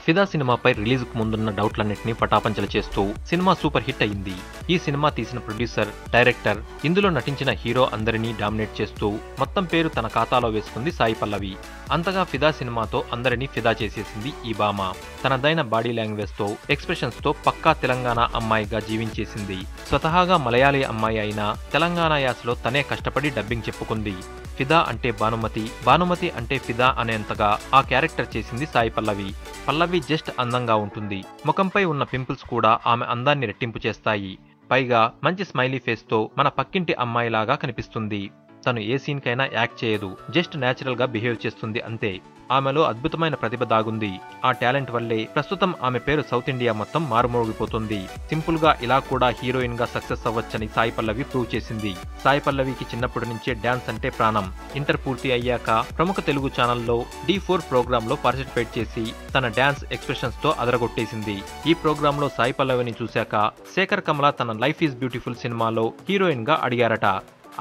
ఫిదా సినిమాపై రిలీజ్ కు ముందున్న డౌట్లన్నింటినీ పటాపంచలు చేస్తూ సినిమా సూపర్ హిట్ అయింది. ఈ సినిమా తీసిన ప్రొడ్యూసర్, డైరెక్టర్, ఇందులో నటించిన హీరో అందరినీ డామినేట్ చేస్తూ మొత్తం పేరు తన ఖాతాలో వేసుకుంది సాయి పల్లవి. అంతగా ఫిదా సినిమాతో అందరినీ ఫిదా చేసేసింది ఈ భామ. తనదైన బాడీ లాంగ్వేజ్ తో, ఎక్స్ప్రెషన్స్ తో పక్కా తెలంగాణ అమ్మాయిగా జీవించేసింది. స్వతహాగా మలయాళీ అమ్మాయి అయినా తెలంగాణ యాసలో తనే కష్టపడి డబ్బింగ్ చెప్పుకుంది. ఫిదా అంటే భానుమతి, భానుమతి అంటే ఫిదా అనేంతగా ఆ క్యారెక్టర్ చేసింది సాయి పల్లవి. పల్లవి జస్ట్ అందంగా ఉంటుంది. ముఖంపై ఉన్న పింపుల్స్ కూడా ఆమె అందాన్ని రెట్టింపు చేస్తాయి. పైగా మంచి స్మైలీ ఫేస్ తో మన పక్కింటి అమ్మాయిలాగా కనిపిస్తుంది. తను ఏ సీన్ కైనా యాక్ట్ చేయదు, జస్ట్ నేచురల్ గా బిహేవ్ చేస్తుంది అంతే. ఆమెలో అద్భుతమైన ప్రతిభ దాగుంది. ఆ టాలెంట్ వల్లే ప్రస్తుతం ఆమె పేరు సౌత్ ఇండియా మొత్తం మారుమోగిపోతుంది. సింపుల్ గా ఇలా కూడా హీరోయిన్ గా సక్సెస్ అవ్వచ్చని సాయి పల్లవి ప్రూవ్ చేసింది. సాయి పల్లవికి చిన్నప్పటి నుంచే డాన్స్ అంటే ప్రాణం. ఇంటర్ పూర్తి అయ్యాక ప్రముఖ తెలుగు ఛానల్లో D4 ప్రోగ్రామ్ లో పార్టిసిపేట్ చేసి తన డాన్స్ ఎక్స్ప్రెషన్స్ తో అదరగొట్టేసింది. ఈ ప్రోగ్రామ్ లో సాయి పల్లవిని చూశాక శేఖర్ కమల తన లైఫ్ ఈజ్ బ్యూటిఫుల్ సినిమాలో హీరోయిన్ గా అడిగారట.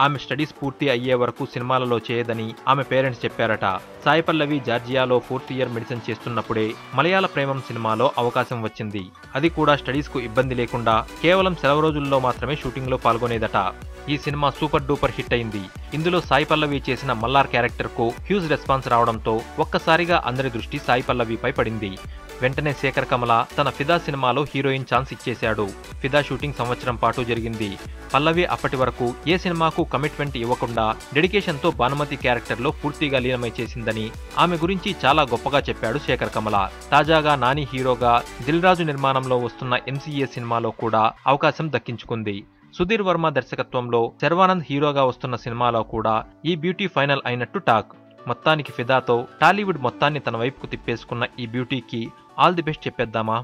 ఆమె స్టడీస్ పూర్తి అయ్యే వరకు సినిమాలలో చేయదని ఆమె పేరెంట్స్ చెప్పారట. Sai Pallavi జార్జియాలో 4th year medicine చేస్తున్నప్పుడే మలయాళ ప్రేమం సినిమాలో అవకాశం వచ్చింది. అది కూడా స్టడీస్ కు ఇబ్బంది లేకుండా కేవలం సెలవు రోజుల్లో మాత్రమే షూటింగ్ లో పాల్గొనేదట. ఈ సినిమా సూపర్ డూపర్ హిట్ అయింది. ఇందులో సాయి పల్లవి చేసిన మల్లార్ క్యారెక్టర్ కు హ్యూజ్ రెస్పాన్స్ రావడంతో ఒక్కసారిగా అందరి దృష్టి సాయి పల్లవిపై పడింది. వెంటనే శేఖర్ కమల తన ఫిదా సినిమాలో హీరోయిన్ ఛాన్స్ ఇచ్చేశాడు. ఫిదా షూటింగ్ సంవత్సరం పాటు జరిగింది. పల్లవి అప్పటి వరకు ఏ సినిమాకు కమిట్మెంట్ ఇవ్వకుండా డెడికేషన్ తో భానుమతి క్యారెక్టర్ లో పూర్తిగా లీనమై చేసిందని ఆమె గురించి చాలా గొప్పగా చెప్పాడు శేఖర్ కమల. తాజాగా నాని హీరోగా దిల్ రాజు నిర్మాణంలో వస్తున్న MCA సినిమాలో కూడా అవకాశం దక్కించుకుంది. సుధీర్ వర్మ దర్శకత్వంలో శర్వానంద్ హీరోగా వస్తున్న సినిమాలో కూడా ఈ బ్యూటీ ఫైనల్ అయినట్టు టాక్. మొత్తానికి ఫిదాతో టాలీవుడ్ మొత్తాన్ని తన వైపుకు తిప్పేసుకున్న ఈ బ్యూటీకి ఆల్ ది బెస్ట్ చెప్పేద్దామా?